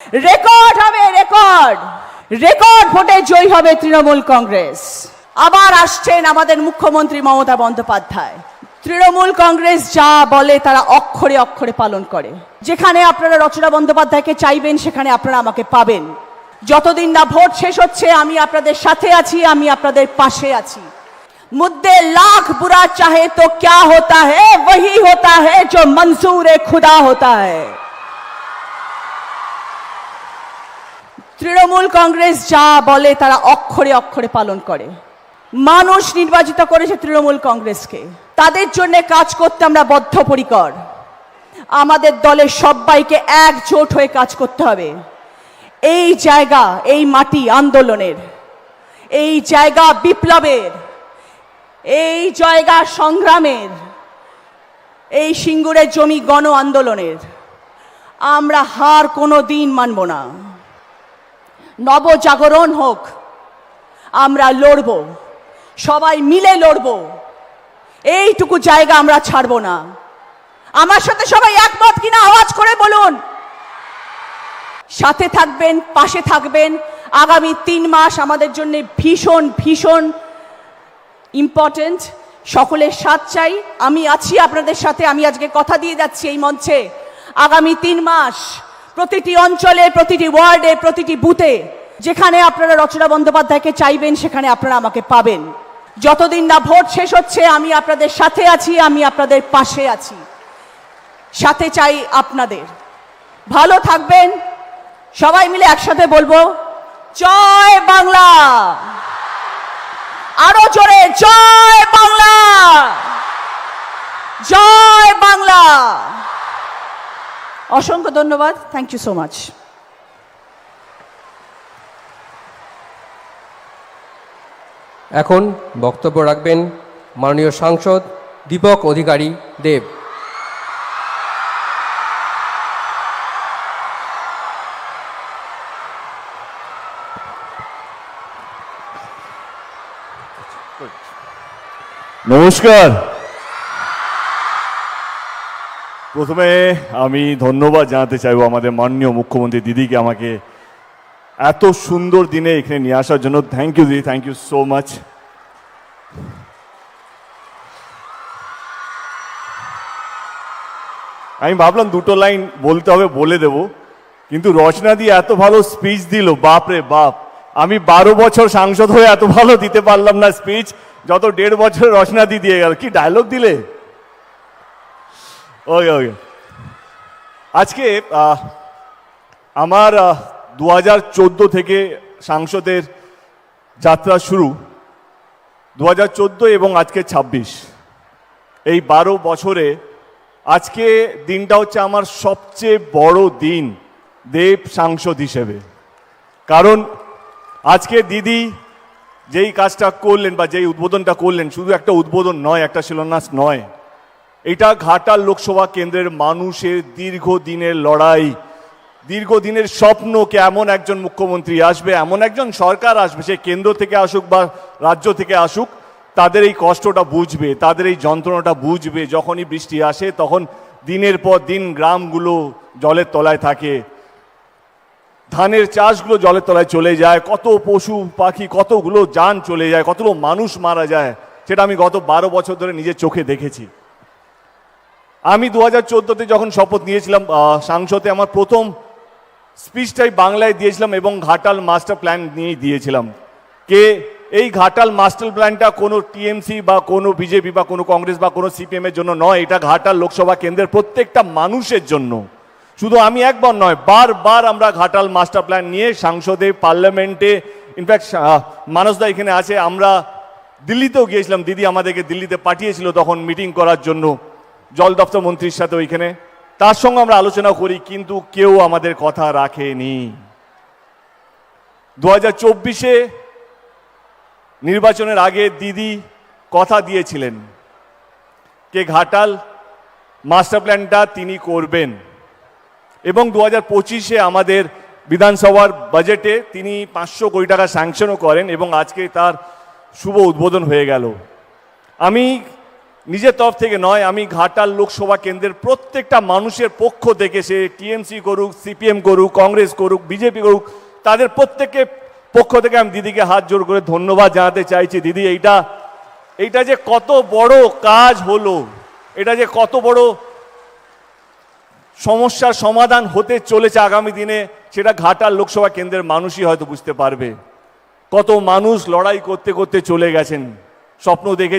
Record হবে, record record ভোটে জয়ী হবে তৃণমূল কংগ্রেস। আবার আসছেন আমাদের মুখ্যমন্ত্রী মমতা বন্দ্যোপাধ্যায়। তৃণমূল কংগ্রেস যা বলে তারা অক্ষরে অক্ষরে পালন করে। যেখানে আপনারা রচনা বন্দ্যোপাধ্যায়কে চাইবেন সেখানে আপনারা আমাকে পাবেন। যতদিন না ভোট শেষ হচ্ছে আমি আপনাদের সাথে আছি, আমি আপনাদের পাশে আছি। मुद्दे लाख बुरा चाहे तो क्या होता है, वही होता है जो मंजूर खुदा होता है। তৃণমূল কংগ্রেস যা বলে তারা অক্ষরে অক্ষরে পালন করে। মানুষ নির্বাচিত করেছে তৃণমূল কংগ্রেসকে, তাদের জন্য কাজ করতে আমরা বদ্ধপরিকর। আমাদের দলের সবাইকে একজোট হয়ে কাজ করতে হবে। এই জায়গা, এই মাটি আন্দোলনের, এই জায়গা বিপ্লবের, এই জায়গা সংগ্রামের, এই সিঙ্গুরের জমি গণ আন্দোলনের। আমরা হার কোনো দিন মানব না। নবজাগরণ হোক, আমরা লড়ব, সবাই মিলে লড়ব। এইটুকু জায়গা আমরা ছাড়ব না। আমার সাথে সবাই একমত কিনা আওয়াজ করে বলুন। সাথে থাকবেন, পাশে থাকবেন। আগামী 3 মাস আমাদের জন্য ভীষণ ভীষণ ইম্পর্টেন্ট। সকলের সাথ চাই। আমি আছি আপনাদের সাথে। আমি আজকে কথা দিয়ে যাচ্ছি এই মঞ্চে, আগামী 3 মাস প্রতিটি অঞ্চলে, প্রতিটি ওয়ার্ডে, প্রতিটি বুথে যেখানে আপনারা রচনা বন্দ্যোপাধ্যায়কে চাইবেন সেখানে আপনারা আমাকে পাবেন। যতদিন না ভোট শেষ হচ্ছে আমি আপনাদের সাথে আছি, আমি আপনাদের পাশে আছি। সাথে চাই আপনাদের। ভালো থাকবেন। সবাই মিলে একসাথে বলবো, জয় বাংলা। আরো জোরে, জয় বাংলা, জয় বাংলা। অসংখ্য ধন্যবাদ। Thank you so much. এখন বক্তব্য রাখবেন মাননীয় সাংসদ দীপক অধিকারী দেব। নমস্কার। প্রথমে আমি ধন্যবাদ জানাতে চাইবো আমাদের মাননীয় মুখ্যমন্ত্রী দিদিকে আমাকে এত সুন্দর দিনে এখানে নিয়ে আসার জন্য। থ্যাংক ইউ দিদি, থ্যাংক ইউ সো মাচ। আমি ভাবলাম 2টো লাইন বলতে হবে, বলে দেব, কিন্তু রচনা দিয়ে এত ভালো স্পিচ দিল, বাপ রে বাপ। আমি 12 বছর সাংসদ হয়ে এত ভালো দিতে পারলাম না স্পিচ, যত 1.5 বছর রচনা দিয়ে গেল। কি ডায়লগ দিলে! ওকে ওকে। আজকে আমার 2014 থেকে সাংসদের যাত্রা শুরু। 2014 এবং আজকে 26, এই 12 বছরে আজকে দিনটা হচ্ছে আমার সবচেয়ে বড় দিন দেব সাংসদ হিসেবে। কারণ আজকে দিদি যেই কাজটা করলেন বা যেই উদ্বোধনটা করলেন, শুধু একটা উদ্বোধন নয়, একটা শিলান্যাস নয়, এটা ঘাটাল লোকসভা কেন্দ্রের মানুষের দীর্ঘদিনের লড়াই, দীর্ঘদিনের স্বপ্নকে এমন একজন মুখ্যমন্ত্রী আসবে, এমন একজন সরকার আসবে, সে কেন্দ্র থেকে আসুক বা রাজ্য থেকে আসুক, তাদের এই কষ্টটা বুঝবে, তাদের এই যন্ত্রণাটা বুঝবে। যখনই বৃষ্টি আসে তখন দিনের পর দিন গ্রামগুলো জলের তলায় থাকে, ধানের চাষগুলো জলের তলায় চলে যায়, কত পশু পাখি, কতগুলো যান চলে যায়, কতগুলো মানুষ মারা যায়, সেটা আমি গত 12 বছর ধরে নিজের চোখে দেখেছি। আমি 2014-তে যখন শপথ নিয়েছিলাম সাংসদে, আমার প্রথম স্পিচটাই বাংলায় দিয়েছিলাম এবং ঘাটাল মাস্টার প্ল্যান নিয়েই দিয়েছিলাম। এই ঘাটাল মাস্টার প্ল্যানটা কোনো টিএমসি বা কোনো বিজেপি বা কোনো কংগ্রেস বা কোনো সিপিএমের জন্য নয়, এটা ঘাটাল লোকসভা কেন্দ্রের প্রত্যেকটা মানুষের জন্য। শুধু আমি একবার নয়, বারবার আমরা ঘাটাল মাস্টার প্ল্যান নিয়ে সংসদে, পার্লামেন্টে, ইনফ্যাক্ট মানসদা এখানে আছে, আমরা দিল্লিতেও গিয়েছিলাম। দিদি আমাদেরকে দিল্লিতে পাঠিয়েছিল তখন মিটিং করার জন্য, জল দপ্তর মন্ত্রীর সাথে ওইখানে, তার সঙ্গে আমরা আলোচনা করি, কিন্তু কেউ আমাদের কথা রাখেনি। 2024-এ নির্বাচনের আগে দিদি কথা দিয়েছিলেন যে ঘাটাল মাস্টার প্ল্যানটা তিনি করবেন, এবং 2025-এ আমাদের বিধানসভার বাজেটে তিনি 500 কোটি টাকা স্যাংশনও করেন এবং আজকে তার শুভ উদ্বোধন হয়ে গেল। আমি নিজের তরফ থেকে নয়, আমি ঘাটাল লোকসভা কেন্দ্রের প্রত্যেকটা মানুষের পক্ষ থেকে, সে টিএমসি করুক, সিপিএম করুক, কংগ্রেস করুক, বিজেপি করুক, তাদের প্রত্যেকের পক্ষ থেকে আমি দিদিকে হাত জোড় করে ধন্যবাদ জানাতে চাইছি। দিদি, এইটা যে কত বড় কাজ হলো, এটা যে কত বড় সমস্যার সমাধান হতে চলেছে আগামী দিনে, সেটা ঘাটাল লোকসভা কেন্দ্রের মানুষই হয়তো বুঝতে পারবে। কত মানুষ লড়াই করতে করতে চলে গেছেন, স্বপ্ন দেখে